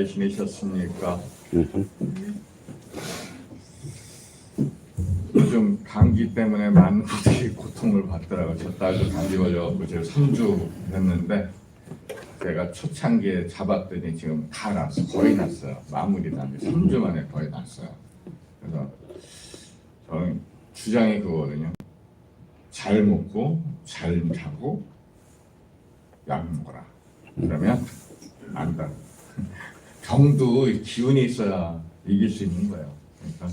지내셨습니까? 요즘 감기 때문에 많은 분들이 고통을 받더라고요. 저 딸도 감기 걸려갖고 제가 3주 했는데 제가 초창기에 잡았더니 지금 다 났어요. 거의 났어요. 마무리도 안 돼. 3주 만에 거의 났어요. 그래서 저는 주장이 그거거든요. 잘 먹고 잘 자고 약 먹어라. 그러면 안다. 병도 기운이 있어야 이길 수 있는 거예요. 그러니까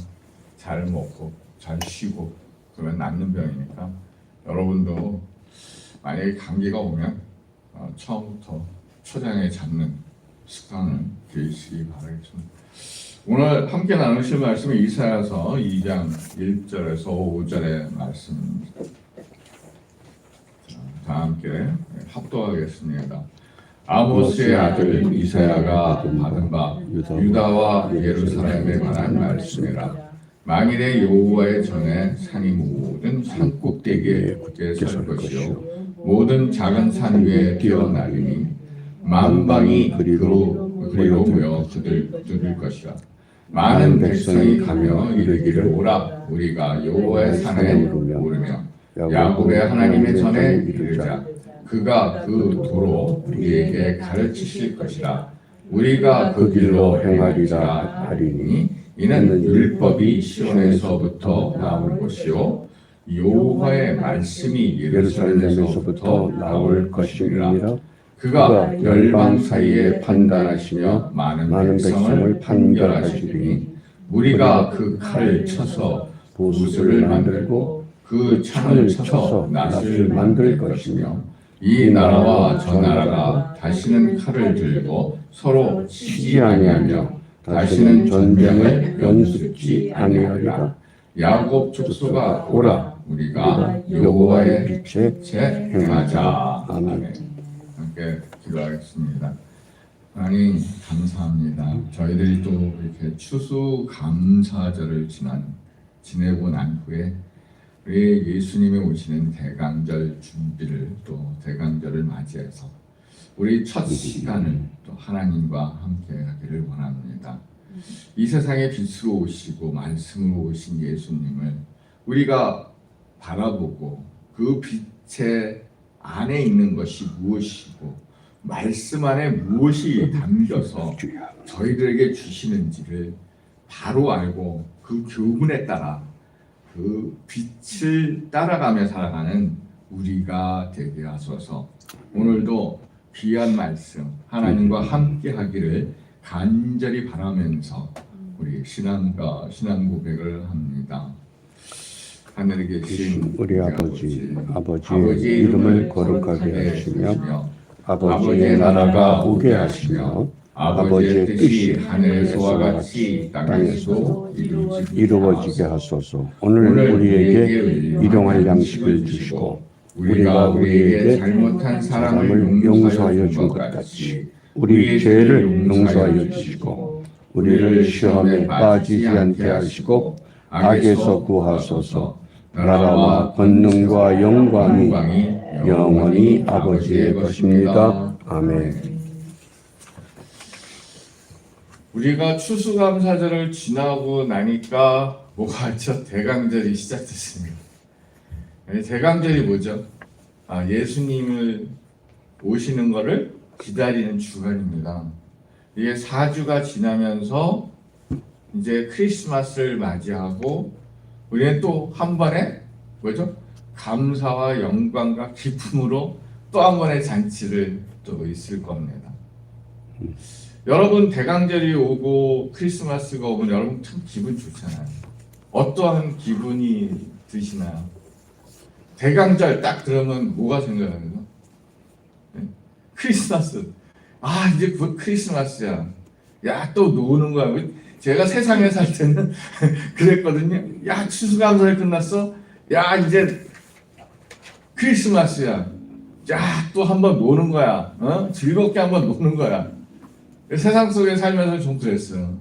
잘 먹고 잘 쉬고 그러면 낫는 병이니까 여러분도 만약에 감기가 오면 처음부터 초장에 잡는 습관을 들이시기 바라겠습니다. 오늘 함께 나누실 말씀은 이사야서 2장 1절에서 5절의 말씀입니다. 다 함께 합독하겠습니다. 아모스의 아들 이사야가 받은 바 유다와 예루살렘에 관한 말씀이라. 만일에 여호와의 전에 산이 모든 산 꼭대기에 굳게 설 것이요 모든 작은 산 위에 뛰어나리니 만방이 그리로 모여 두들 것이라. 많은 백성이 가며 이르기를 오라 우리가 여호와의 산에 오르며 야곱의 하나님의 전에 이르자. 그가 그 도로 우리에게 가르치실 것이라. 우리가 그 길로 행하리라 하리니 이는 율법이 시온에서부터 나올 것이요 여호와의 말씀이 예루살렘에서부터 나올 것이니라. 그가 열방 사이에 판단하시며 많은 백성을 판결하시리니 우리가 그 칼을 쳐서 보수를 만들고 그 창을 쳐서 낫을 만들 것이며 이 나라와 저 나라가 다시는 칼을 들고 서로 치지 아니하며 다시는 전쟁을 연습지 아니하리라. 야곱 족속아 오라 우리가 여호와의 빛에 행하자. 아멘. 함께 기도하겠습니다. 하나님 감사합니다. 저희들이 또 이렇게 추수감사절을 지내고 난 후에 우리 예수님이 오시는 대강절 준비를 또 대강절을 맞이해서 우리 첫 시간을 또 하나님과 함께 하기를 원합니다. 이 세상의 빛으로 오시고 말씀으로 오신 예수님을 우리가 바라보고 그 빛의 안에 있는 것이 무엇이고 말씀 안에 무엇이 담겨서 저희들에게 주시는지를 바로 알고 그 교훈에 따라 그 빛을 따라가며 살아가는 우리가 되게 하소서. 오늘도 귀한 말씀 하나님과 함께 하기를 간절히 바라면서 우리 신앙 고백을 합니다. 하늘에 계신 우리 아버지의 이름을 거룩하게 하시며 아버지의 나라가 오게 하시며 아버지의 뜻이 하늘에서와 같이 땅에서도 이루어지게 하소서. 오늘 우리에게 일용할 양식을 주시고 우리가 우리에게 잘못한 사람을 용서하여 준 것 같이 우리 죄를 용서하여 주시고 우리를 시험에 빠지지 않게 하시고 악에서 구하소서. 나라와 권능과 영광이 영원히 아버지의 것입니다. 아멘. 우리가 추수감사절을 지나고 나니까 뭐가 있죠? 대강절이 시작됐습니다. 대강절이 뭐죠? 예수님을 오시는 것을 기다리는 주간입니다. 이게 4주가 지나면서 이제 크리스마스를 맞이하고 우리는 또 한 번에 뭐죠? 감사와 영광과 기쁨으로 또 한 번의 잔치를 또 있을 겁니다. 여러분 대강절이 오고 크리스마스가 오면 여러분 참 기분 좋잖아요. 어떠한 기분이 드시나요? 대강절 딱 들으면 뭐가 생각나요? 크리스마스. 이제 곧 크리스마스야. 야, 또 노는 거야. 제가 세상에 살 때는 그랬거든요. 야, 추수감사절 끝났어. 야, 이제 크리스마스야. 야, 또 한번 노는 거야. 즐겁게 한번 노는 거야. 세상 속에 살면서 좀 그랬어요.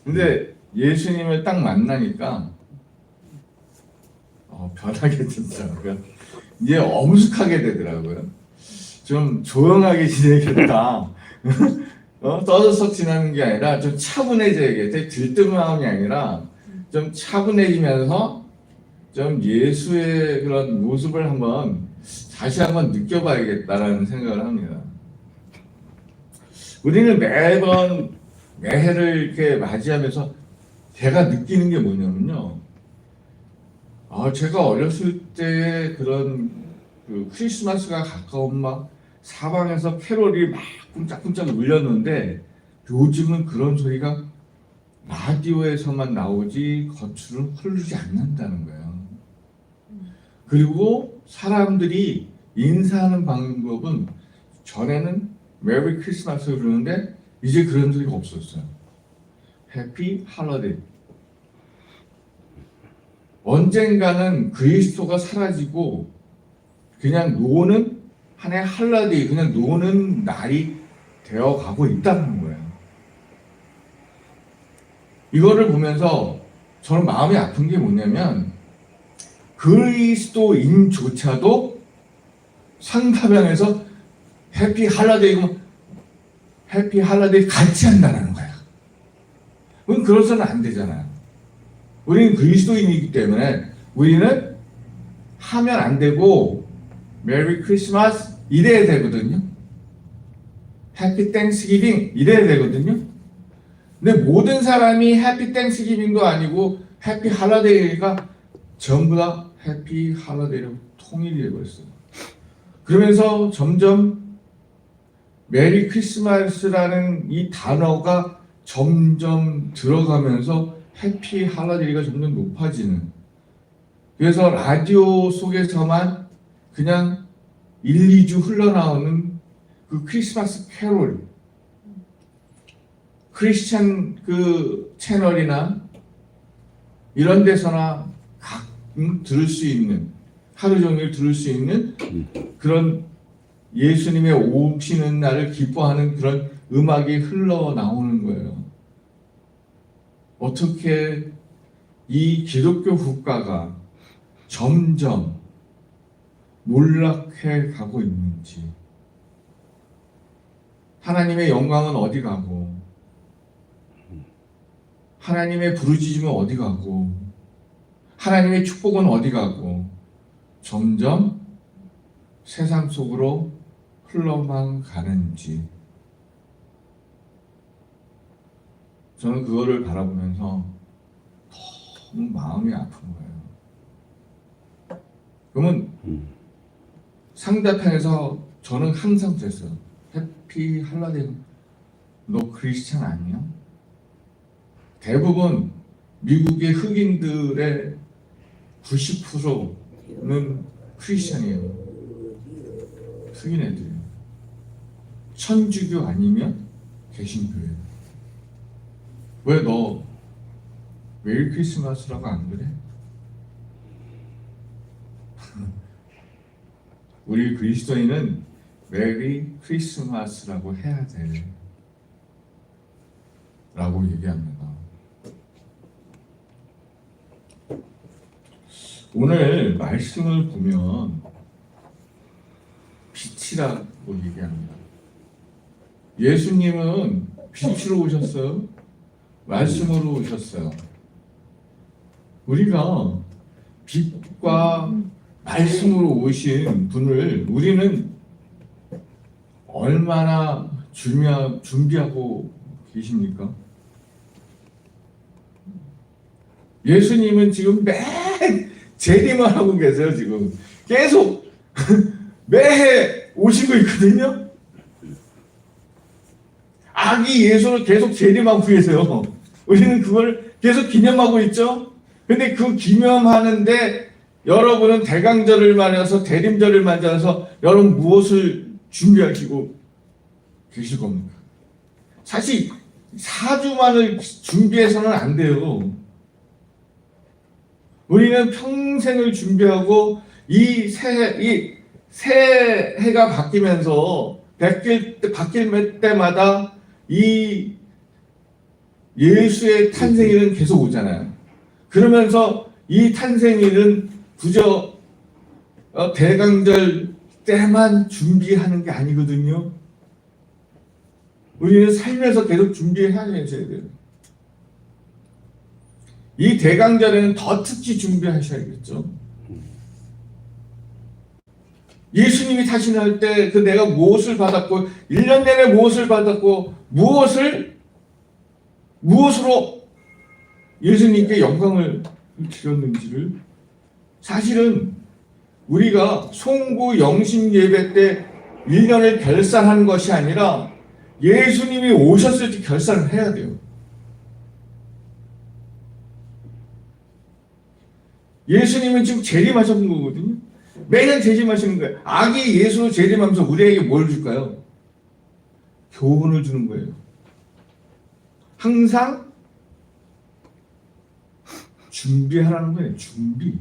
근데 예수님을 딱 만나니까 변하게 되더라고요. 이제 엄숙하게 되더라고요. 좀 조용하게 지내겠다. 떠들썩 지나는 게 아니라 좀 차분해져야겠지. 들뜬 마음이 아니라 좀 차분해지면서 좀 예수의 그런 모습을 다시 한번 느껴봐야겠다라는 생각을 합니다. 우리는 매번 매해를 이렇게 맞이하면서 제가 느끼는 게 뭐냐면요. 제가 어렸을 때 그런 그 크리스마스가 가까운 막 사방에서 캐롤이 막 쿵짝쿵짝 울렸는데 요즘은 그런 소리가 라디오에서만 나오지 겉으로 흐르지 않는다는 거예요. 그리고 사람들이 인사하는 방법은 전에는 메리 크리스마스 그러는데 이제 그런 소리가 없었어요. 해피 할러데이. 언젠가는 그리스도가 사라지고 그냥 노는 하나의 할러데이, 그냥 노는 날이 되어가고 있다는 거예요. 이거를 보면서 저는 마음이 아픈 게 뭐냐면 그리스도인조차도 상가방에서 해피 할러데이 같이 한다는 거야. 우리는 그래서는 안 되잖아요. 우리는 그리스도인이기 때문에 우리는 하면 안 되고 메리 크리스마스 이래야 되거든요. 해피 땡스기빙 이래야 되거든요. 근데 모든 사람이 해피 땡스기빙도 아니고 해피 할러데이가 전부 다 해피 할러데이로 통일이 되고 있어요. 그러면서 점점 메리 크리스마스라는 이 단어가 점점 들어가면서 해피 할러데이가 점점 높아지는, 그래서 라디오 속에서만 그냥 1, 2주 흘러나오는 그 크리스마스 캐롤, 크리스찬 그 채널이나 이런 데서나 가끔 들을 수 있는, 하루 종일 들을 수 있는 그런 예수님의 오시는 날을 기뻐하는 그런 음악이 흘러나오는 거예요. 어떻게 이 기독교 국가가 점점 몰락해 가고 있는지, 하나님의 영광은 어디 가고 하나님의 부르짖음은 어디 가고 하나님의 축복은 어디 가고 점점 세상 속으로 흘러만 가는지, 저는 그거를 바라보면서 너무 마음이 아픈 거예요. 그러면 상대편에서 저는 항상 그랬어요. 해피 할러데이, 너 크리스찬 아니야? 대부분 미국의 흑인들의 90%는 크리스찬이에요. 흑인 애들이에요. 천주교 아니면 개신교예요. 왜 너 메리 크리스마스라고 안 그래? 우리 그리스도인은 메리 크리스마스라고 해야 돼 라고 얘기합니다. 오늘 말씀을 보면 빛이라고 얘기합니다. 예수님은 빛으로 오셨어요? 말씀으로 오셨어요. 우리가 빛과 말씀으로 오신 분을 우리는 얼마나 준비하고 계십니까? 예수님은 지금 매 재림을 하고 계세요. 지금 계속 매해 오시고 있거든요. 아기 예수를 계속 재림하고 계세요. 우리는 그걸 계속 기념하고 있죠. 근데 그 기념하는데 여러분은 대강절을 맞아서 대림절을 맞아서 여러분 무엇을 준비하시고 계실 겁니까? 사실 4주만을 준비해서는 안 돼요. 우리는 평생을 준비하고 이 새해가 바뀌면서 바뀔 때마다 이 예수의 탄생일은 계속 오잖아요. 그러면서 이 탄생일은 그저 대강절 때만 준비하는 게 아니거든요. 우리는 살면서 계속 준비해야 돼요. 이 대강절에는 더 특히 준비하셔야겠죠. 예수님이 타신할 때 그 내가 무엇을 받았고 1년 내내 무엇을 받았고 무엇으로 예수님께 영광을 드렸는지를 사실은 우리가 송구 영신 예배 때 1년을 결산한 것이 아니라 예수님이 오셨을 때 결산을 해야 돼요. 예수님은 지금 재림하신 거거든요. 매년 재림하시는 거예요. 아기 예수로 재림하면서 우리에게 뭘 줄까요? 교훈을 주는 거예요. 항상 준비하라는 거예요. 준비.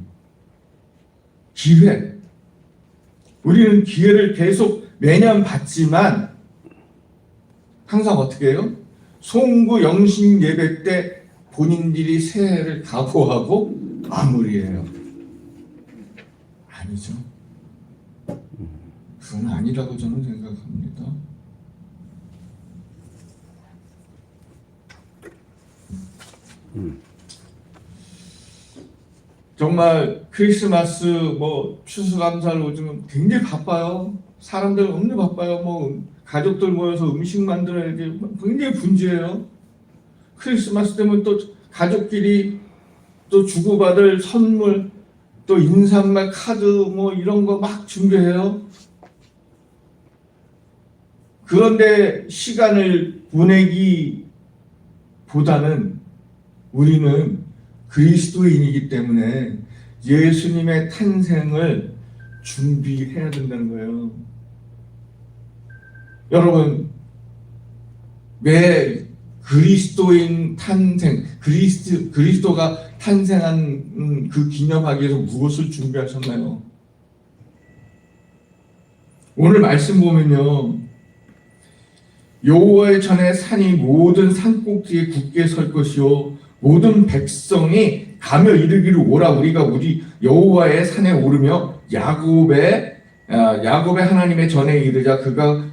기회. 우리는 기회를 계속 매년 받지만 항상 어떻게 해요? 송구 영신 예배 때 본인들이 새해를 각오하고 마무리해요. 아니죠. 그건 아니라고 저는 생각합니다. 정말 크리스마스 추수감사를 요즘은 굉장히 바빠요. 사람들 엄청 바빠요. 가족들 모여서 음식 만들어야 돼. 굉장히 분주해요. 크리스마스 때문에 또 가족끼리 또 주고받을 선물, 또 인사말 카드 이런 거 막 준비해요. 그런데 시간을 보내기보다는 우리는 그리스도인이기 때문에 예수님의 탄생을 준비해야 된다는 거예요. 여러분, 왜 그리스도인 탄생, 그리스도가 탄생한 그 기념하기 위해서 무엇을 준비하셨나요? 오늘 말씀 보면요, 여호와의 전에 산이 모든 산꼭지에 굳게 설 것이요 모든 백성이 가며 이르기를 오라 우리가 우리 여호와의 산에 오르며 야곱의 하나님의 전에 이르자 그가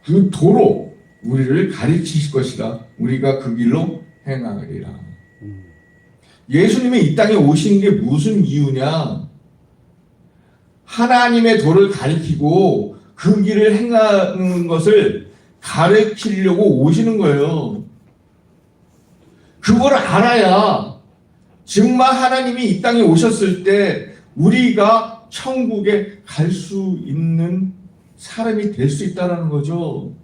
그 도로 우리를 가르치실 것이다. 우리가 그 길로 행하리라. 예수님이 이 땅에 오신 게 무슨 이유냐? 하나님의 도를 가리키고 그 길을 행하는 것을 가르치려고 오시는 거예요. 그걸 알아야 정말 하나님이 이 땅에 오셨을 때 우리가 천국에 갈 수 있는 사람이 될 수 있다는 거죠.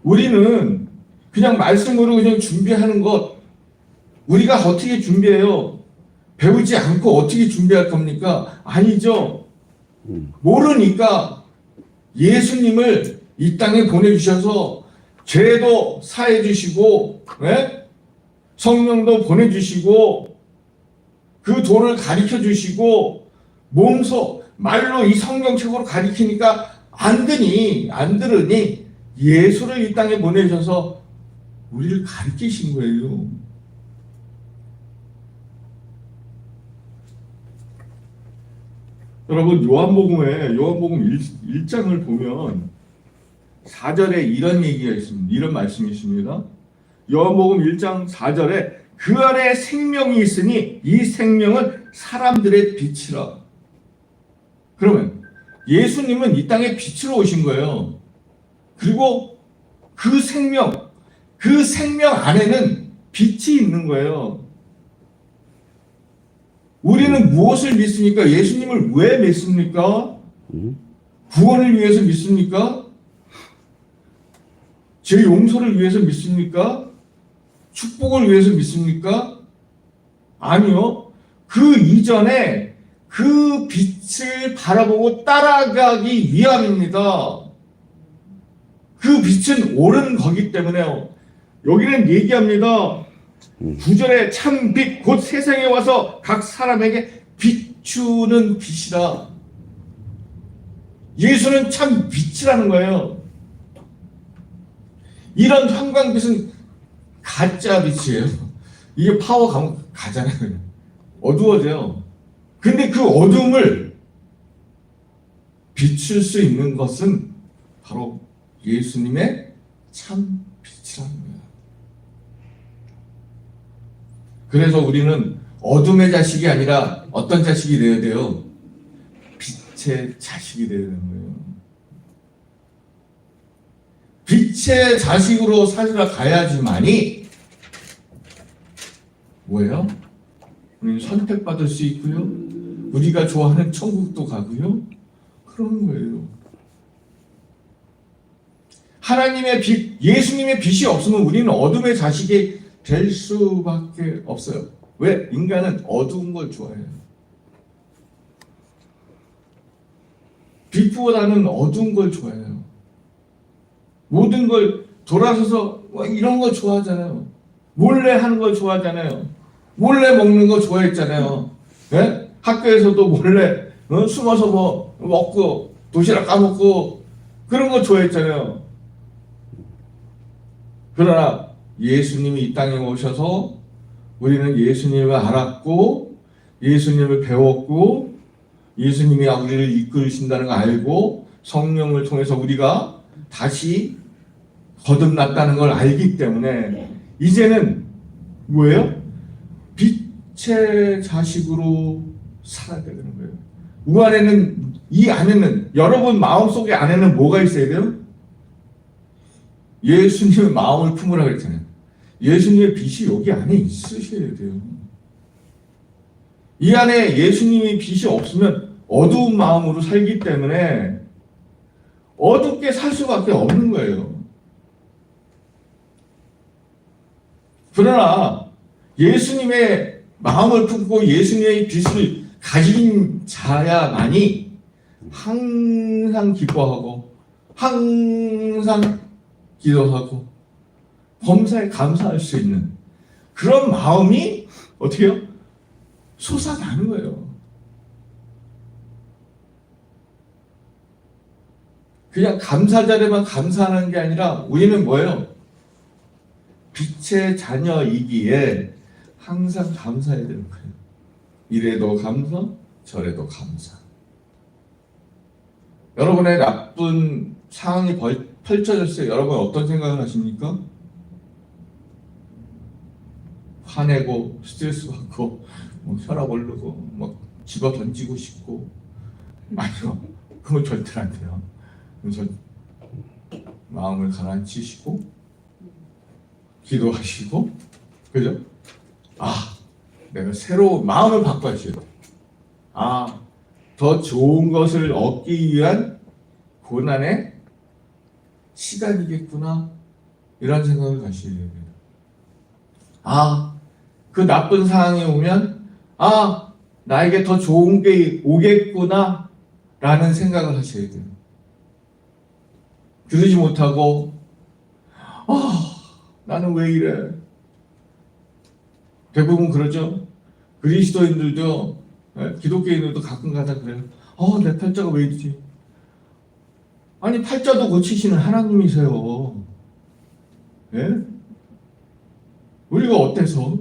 우리는 그냥 말씀으로 그냥 준비하는 것, 우리가 어떻게 준비해요? 배우지 않고 어떻게 준비할 겁니까? 아니죠. 모르니까 예수님을 이 땅에 보내주셔서 죄도 사해 주시고, 성령도 보내주시고, 그 도를 가르쳐 주시고, 몸소 말로 이 성경책으로 가르치니까 안 들으니 예수를 이 땅에 보내셔서 우리를 가르치신 거예요. 여러분, 요한복음 1장을 보면 4절에 이런 얘기가 있습니다. 이런 말씀이 있습니다. 요한복음 1장 4절에 그 안에 생명이 있으니 이 생명은 사람들의 빛이라. 그러면 예수님은 이 땅에 빛으로 오신 거예요. 그리고 그 생명 안에는 빛이 있는 거예요. 우리는 무엇을 믿습니까? 예수님을 왜 믿습니까? 구원을 위해서 믿습니까? 제 용서를 위해서 믿습니까? 축복을 위해서 믿습니까? 아니요. 그 이전에 그 빛을 바라보고 따라가기 위함입니다. 그 빛은 옳은 거기 때문에요. 여기는 얘기합니다. 9절에 참 빛 곧 세상에 와서 각 사람에게 비추는 빛이라. 예수는 참 빛이라는 거예요. 이런 형광빛은 가짜 빛이에요. 이게 파워 가면 가잖아요. 어두워져요. 근데 그 어둠을 비출 수 있는 것은 바로 예수님의 참 빛이라는 거예요. 그래서 우리는 어둠의 자식이 아니라 어떤 자식이 되어야 돼요? 빛의 자식이 되어야 되는 거예요. 빛의 자식으로 살아가야지만이 뭐예요? 우리는 선택받을 수 있고요. 우리가 좋아하는 천국도 가고요. 그런 거예요. 하나님의 빛, 예수님의 빛이 없으면 우리는 어둠의 자식이 될 수밖에 없어요. 왜? 인간은 어두운 걸 좋아해요. 빛보다는 어두운 걸 좋아해요. 모든 걸 돌아서서 이런 거 좋아하잖아요. 몰래 하는 걸 좋아하잖아요. 몰래 먹는 거 좋아했잖아요. 네? 학교에서도 몰래 숨어서 뭐 먹고 도시락 까먹고 그런 거 좋아했잖아요. 그러나 예수님이 이 땅에 오셔서 우리는 예수님을 알았고 예수님을 배웠고 예수님이 우리를 이끌으신다는 걸 알고 성령을 통해서 우리가 다시 거듭났다는 걸 알기 때문에 이제는 뭐예요? 빛의 자식으로 살아야 되는 거예요. 이 안에는 여러분 마음속에 안에는 뭐가 있어야 돼요? 예수님의 마음을 품으라 그랬잖아요. 예수님의 빛이 여기 안에 있으셔야 돼요. 이 안에 예수님의 빛이 없으면 어두운 마음으로 살기 때문에 어둡게 살 수밖에 없는 거예요. 그러나 예수님의 마음을 품고 예수님의 빛을 가진 자야만이 항상 기뻐하고 항상 기도하고 범사에 감사할 수 있는 그런 마음이 어떻게 해요? 솟아나는 거예요. 그냥 감사자에만 감사하는 게 아니라 우리는 뭐예요? 빛의 자녀이기에 항상 감사해야 되는 거예요. 이래도 감사, 저래도 감사. 여러분의 나쁜 상황이 펼쳐졌어요. 여러분 어떤 생각을 하십니까? 화내고 스트레스 받고 혈압 오르고 막 집어 던지고 싶고 아니요. 그건 절대 안 돼요. 그래서 마음을 가라앉히시고 기도하시고 그죠? 내가 새로운 마음을 바꿔야죠. 더 좋은 것을 얻기 위한 고난의 시간이겠구나 이런 생각을 가셔야 돼요. 그 나쁜 상황이 오면 나에게 더 좋은 게 오겠구나 라는 생각을 하셔야 돼요. 그러지 못하고 나는 왜 이래? 대부분 그러죠. 그리스도인들도 기독교인들도 가끔가다 그래요. 내 팔자가 왜 이러지? 아니 팔자도 고치시는 하나님이세요. 예? 우리가 어때서?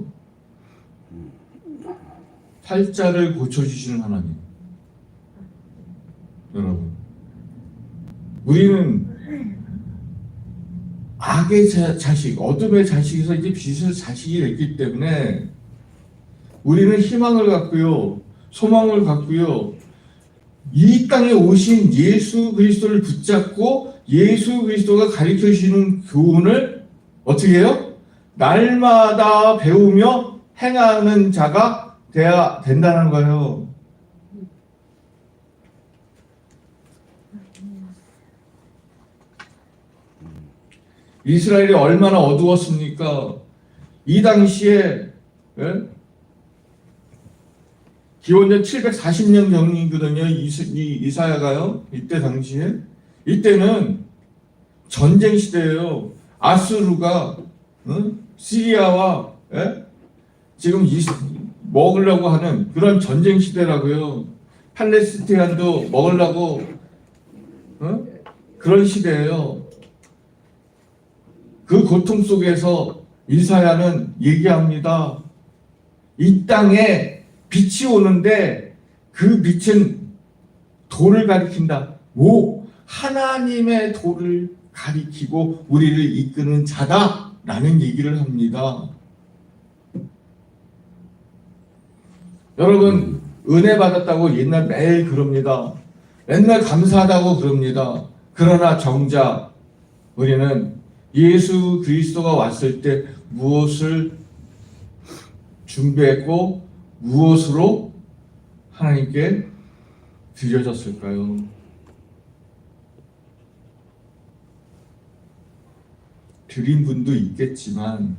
팔자를 고쳐주시는 하나님. 여러분 우리는 악의 자식, 어둠의 자식에서 이제 빛의 자식이 됐기 때문에 우리는 희망을 갖고요, 소망을 갖고요, 이 땅에 오신 예수 그리스도를 붙잡고 예수 그리스도가 가르쳐 주시는 교훈을 어떻게 해요? 날마다 배우며 행하는 자가 돼야 된다는 거예요. 이스라엘이 얼마나 어두웠습니까? 이 당시에 기원전 740년 경이거든요. 이사야가요. 이때 당시에 이때는 전쟁 시대예요. 아수르가 시리아와 지금 먹으려고 하는 그런 전쟁 시대라고요. 팔레스타인도 먹으려고 그런 시대예요. 그 고통 속에서 이사야는 얘기합니다. 이 땅에 빛이 오는데 그 빛은 돌을 가리킨다. 하나님의 도를 가리키고 우리를 이끄는 자다라는 얘기를 합니다. 여러분, 은혜 받았다고 옛날 매일 그럽니다. 맨날 감사하다고 그럽니다. 그러나 정작 우리는 예수 그리스도가 왔을 때 무엇을 준비했고 무엇으로 하나님께 드려졌을까요? 드린 분도 있겠지만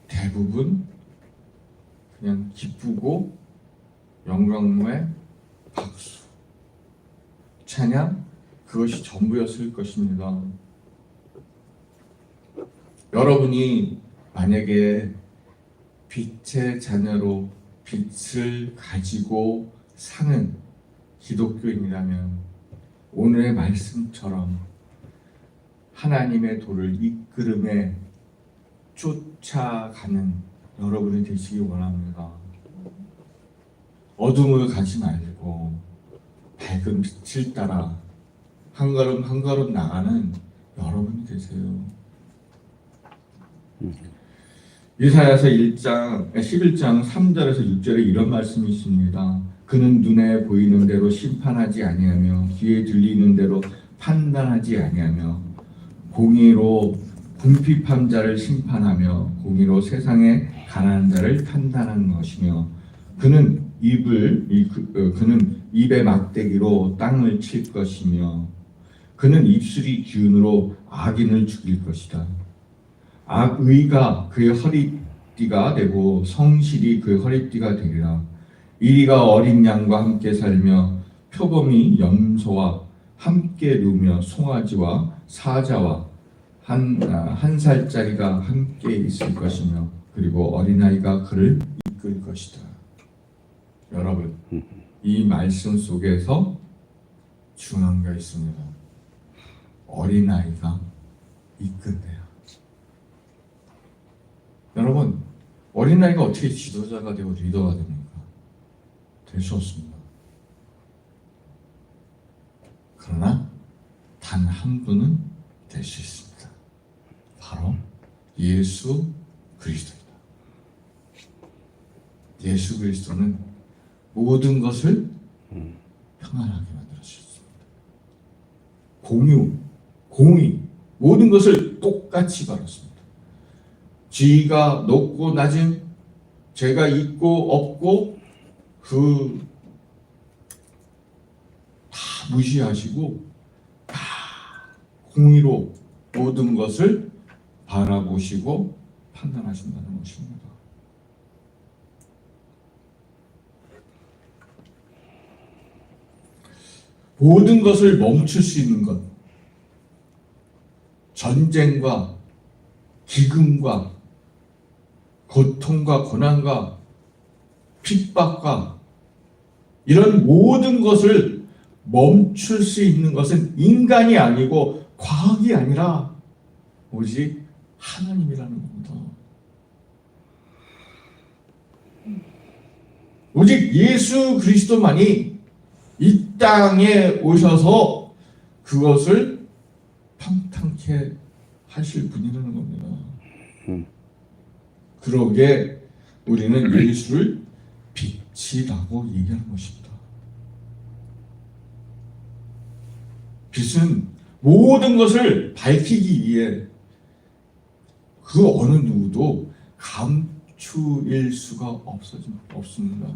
대부분 그냥 기쁘고 영광의 박수, 찬양, 그것이 전부였을 것입니다. 여러분이 만약에 빛의 자녀로 빛을 가지고 사는 기독교인이라면 오늘의 말씀처럼 하나님의 도를 이끌음에 쫓아가는 여러분이 되시기 원합니다. 어둠을 가지 말고 밝은 빛을 따라 한 걸음 한 걸음 나가는 여러분이 되세요. 이사야서 11장 3절에서 6절에 이런 말씀이 있습니다. 그는 눈에 보이는 대로 심판하지 아니하며 귀에 들리는 대로 판단하지 아니하며 공의로 궁핍한 자를 심판하며 공의로 세상에 가난한 자를 판단하는 것이며 그는 입에 막대기로 땅을 칠 것이며 그는 입술이 기운으로 악인을 죽일 것이다. 악의가 그의 허리띠가 되고 성실이 그의 허리띠가 되리라. 이리가 어린 양과 함께 살며 표범이 염소와 함께 누우며 송아지와 사자와 한 살짜리가 함께 있을 것이며 그리고 어린아이가 그를 이끌 것이다. 여러분, 이 말씀 속에서 중요한 게 있습니다. 어린아이가 이끈대요. 여러분, 어린아이가 어떻게 지도자가 되고 리더가 됩니까? 될 수 없습니다. 그러나 단 한 분은 될 수 있습니다. 바로 예수 그리스도입니다. 예수 그리스도는 모든 것을 평안하게 만들어주셨습니다. 공의, 모든 것을 똑같이 바랐습니다. 지위가 높고 낮은, 죄가 있고 없고 다 무시하시고 다 공의로 모든 것을 바라보시고 판단하신다는 것입니다. 모든 것을 멈출 수 있는 것, 전쟁과 기근과 고통과 고난과 핍박과 이런 모든 것을 멈출 수 있는 것은 인간이 아니고 과학이 아니라 오직 하나님이라는 겁니다. 오직 예수 그리스도만이 이 땅에 오셔서 그것을 평탄케 하실 분이라는 겁니다. 그러기에 우리는 예수를 빛이라고 얘기하는 것입니다. 빛은 모든 것을 밝히기 위해 그 어느 누구도 감추일 수가 없습니다.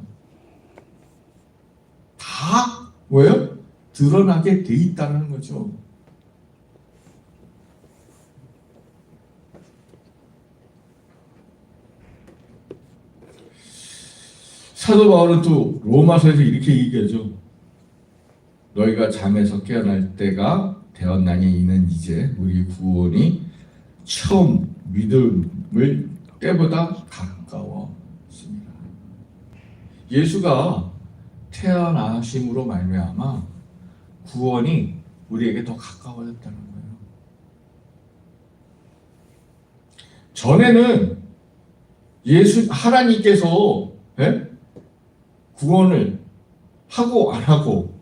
다 뭐예요? 드러나게 돼 있다는 거죠. 사도 바울은 또 로마서에서 이렇게 얘기하죠. 너희가 잠에서 깨어날 때가 되었나니 이는 이제 우리 구원이 처음 믿음을 때보다 가까워집니다. 예수가 태어나심으로 말미암아 구원이 우리에게 더 가까워졌다는 거예요. 전에는 하나님께서 구원을 하고 안 하고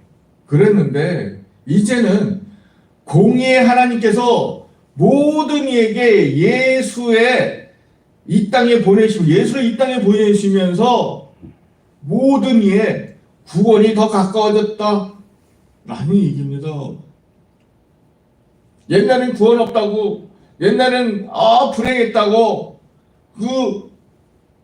그랬는데 이제는 공의의 하나님께서 모든 이에게 예수의 이 땅에 보내시고 예수를 이 땅에 보내시면서 모든 이의 구원이 더 가까워졌다 라는 얘기입니다. 옛날엔 구원 없다고, 옛날엔 불행했다고, 그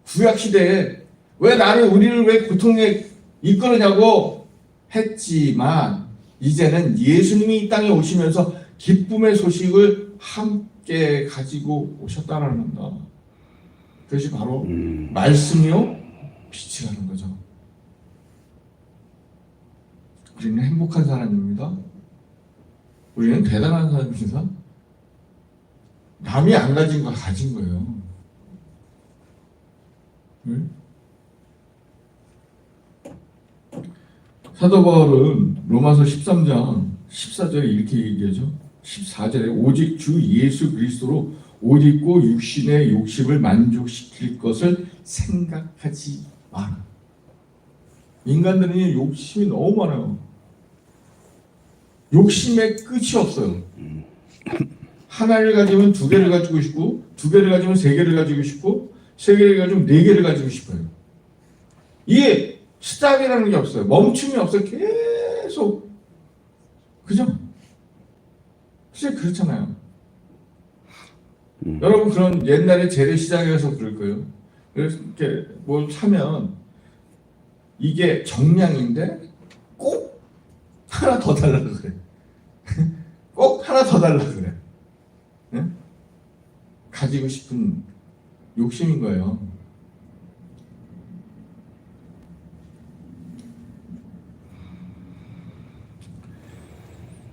구약 시대에 왜 우리를 왜 고통에 이끌으냐고 했지만, 이제는 예수님이 이 땅에 오시면서 기쁨의 소식을 함께 가지고 오셨다라는 겁니다. 그것이 바로 말씀이요 빛이라는 거죠. 우리는 행복한 사람입니다. 우리는 대단한 사람입니다. 남이 안 가진 거 가진 거예요. 응? 사도 바울은 로마서 13장 14절에 이렇게 얘기하죠. 14절에 오직 주 예수 그리스도로 옷 입고 육신의 욕심을 만족시킬 것을 생각하지 마라. 인간들은 욕심이 너무 많아요. 욕심의 끝이 없어요. 하나를 가지면 두 개를 가지고 싶고, 두 개를 가지면 세 개를 가지고 싶고, 세 개를 가지면 네 개를 가지고 싶어요. 이게 스탑이라는 게 없어요. 멈춤이 없어요. 계속. 그죠? 진짜 그렇잖아요. 여러분 그런 옛날에 재래시장에서 그럴 거예요. 그래서 이렇게 뭘 사면 이게 정량인데 꼭 하나 더 달라고 그래. 꼭 하나 더 달라고 그래. 네? 가지고 싶은 욕심인 거예요.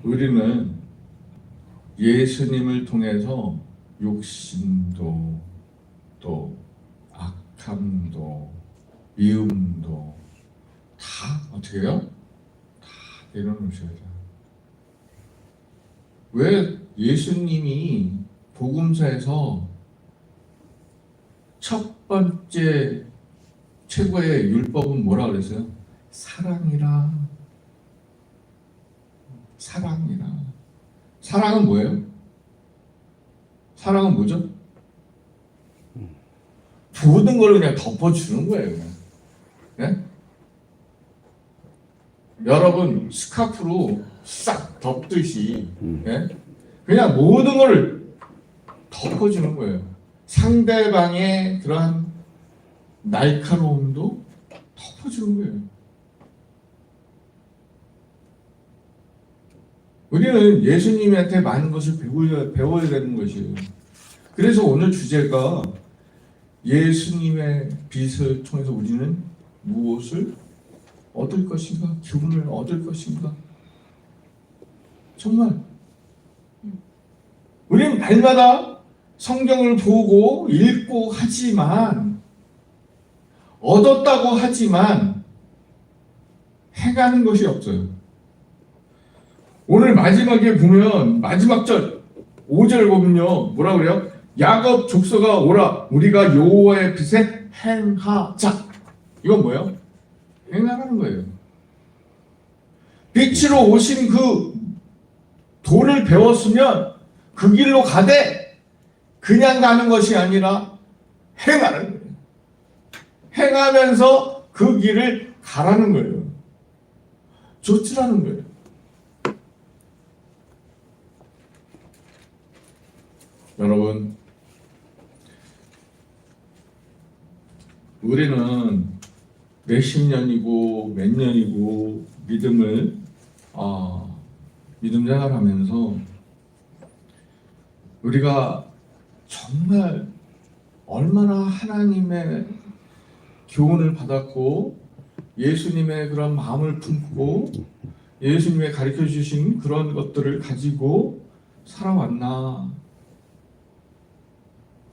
우리는 예수님을 통해서 욕심도 또 악함도 미움도 다 어떻게 해요? 다 내려놓으셔야 돼요. 왜 예수님이 복음서에서 첫 번째 최고의 율법은 뭐라 그랬어요? 사랑이라. 사랑이라. 사랑은 뭐예요? 사랑은 뭐죠? 모든 걸 그냥 덮어주는 거예요. 그냥. 네? 여러분 스카프로 싹 덮듯이 네? 그냥 모든 걸 덮어주는 거예요. 상대방의 그러한 날카로움도 덮어주는 거예요. 우리는 예수님한테 많은 것을 배워야 되는 것이에요. 그래서 오늘 주제가 예수님의 빛을 통해서 우리는 무엇을 얻을 것인가? 기분을 얻을 것인가? 정말 우리는 날마다 성경을 보고 읽고 하지만 얻었다고 하지만 행하는 것이 없어요. 오늘 마지막에 보면 마지막 절 5절 보면요 뭐라 그래요? 야곱 족속아 오라 우리가 여호와의 빛에 행하자. 이건 뭐예요? 행하라는 거예요. 빛으로 오신 그 도를 배웠으면 그 길로 가되 그냥 가는 것이 아니라 행하는 거예요. 행하면서 그 길을 가라는 거예요. 좇으라는 거예요. 여러분 우리는 몇십 년이고 몇 년이고 믿음 생활하면서 우리가 정말 얼마나 하나님의 교훈을 받았고 예수님의 그런 마음을 품고 예수님의 가르쳐 주신 그런 것들을 가지고 살아왔나.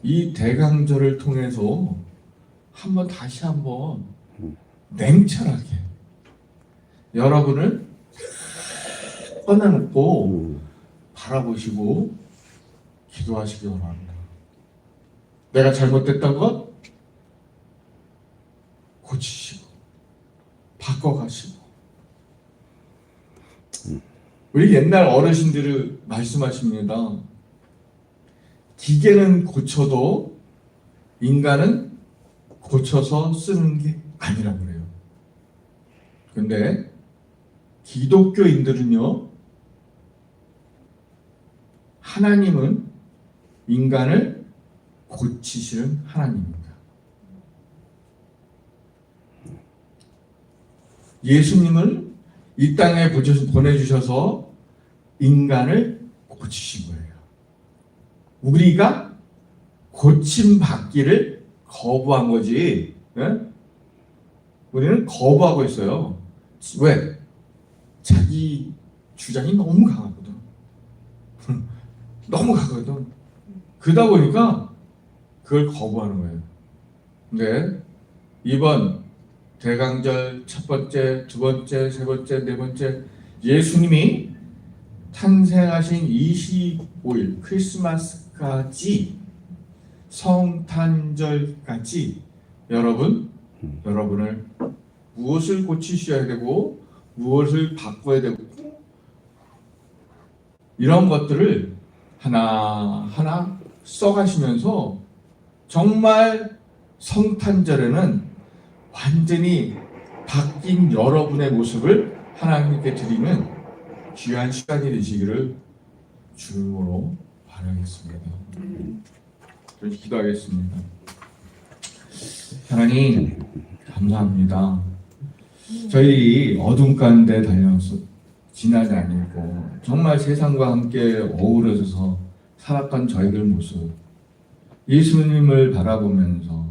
이 대강절을 통해서 다시 한번 냉철하게 여러분을 꺼내놓고 바라보시고 기도하시기 원합니다. 내가 잘못됐던 것 고치시고 바꿔가시고 우리 옛날 어르신들이 말씀하십니다. 기계는 고쳐도 인간은 고쳐서 쓰는 게 아니라고 그래요. 근데 기독교인들은요, 하나님은 인간을 고치시는 하나님입니다. 예수님을 이 땅에 보내주셔서 인간을 고치신 거예요. 우리가 고침받기를 거부한 거지. 예? 우리는 거부하고 있어요. 왜? 자기 주장이 너무 강하거든. 너무 강하거든. 그러다 보니까 그걸 거부하는 거예요. 근데 이번 대강절 첫 번째, 두 번째, 세 번째, 네 번째 예수님이 탄생하신 25일 크리스마스까지 성탄절까지 여러분을 무엇을 고치셔야 되고 무엇을 바꿔야 되고 이런 것들을 하나하나 써가시면서 정말 성탄절에는 완전히 바뀐 여러분의 모습을 하나님께 드리는 귀한 시간이 되시기를 주님으로 바라겠습니다. 저희 기도하겠습니다. 하나님 감사합니다. 저희 어둠 가운데 달려서 지나지 않고 정말 세상과 함께 어우러져서 살았던 저희들 모습, 예수님을 바라보면서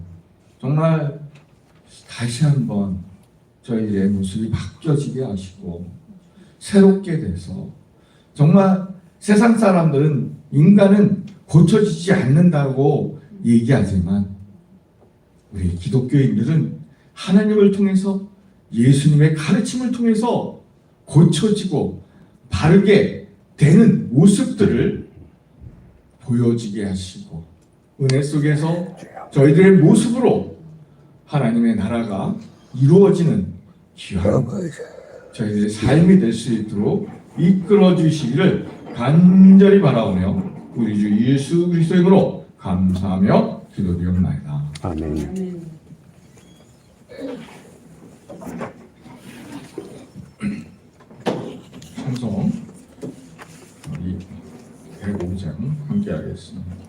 정말 다시 한번 저희의 모습이 바뀌어지게 하시고 새롭게 돼서 정말 세상 사람들은 인간은 고쳐지지 않는다고 얘기하지만 우리 기독교인들은 하나님을 통해서 예수님의 가르침을 통해서 고쳐지고 바르게 되는 모습들을 보여지게 하시고 은혜 속에서 저희들의 모습으로 하나님의 나라가 이루어지는 귀한 저희들의 삶이 될 수 있도록 이끌어 주시기를 간절히 바라오며 우리 주 예수 그리스도의 이름으로 감사하며 기도드리옵나이다. 아멘. 찬송 105장 함께 하겠습니다.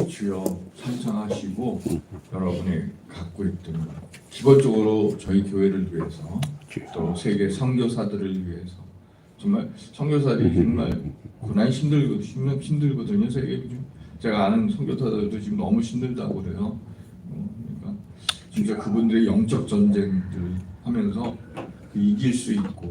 주여 찬양하시고 여러분이 갖고 있던 기본적으로 저희 교회를 위해서 또 세계 선교사들을 위해서 정말 선교사들이 정말 고난 힘들거든요. 세계 제가 아는 선교사들도 지금 너무 힘들다고 그래요. 그러니까 진짜 그분들의 영적 전쟁들 하면서 이길 수 있고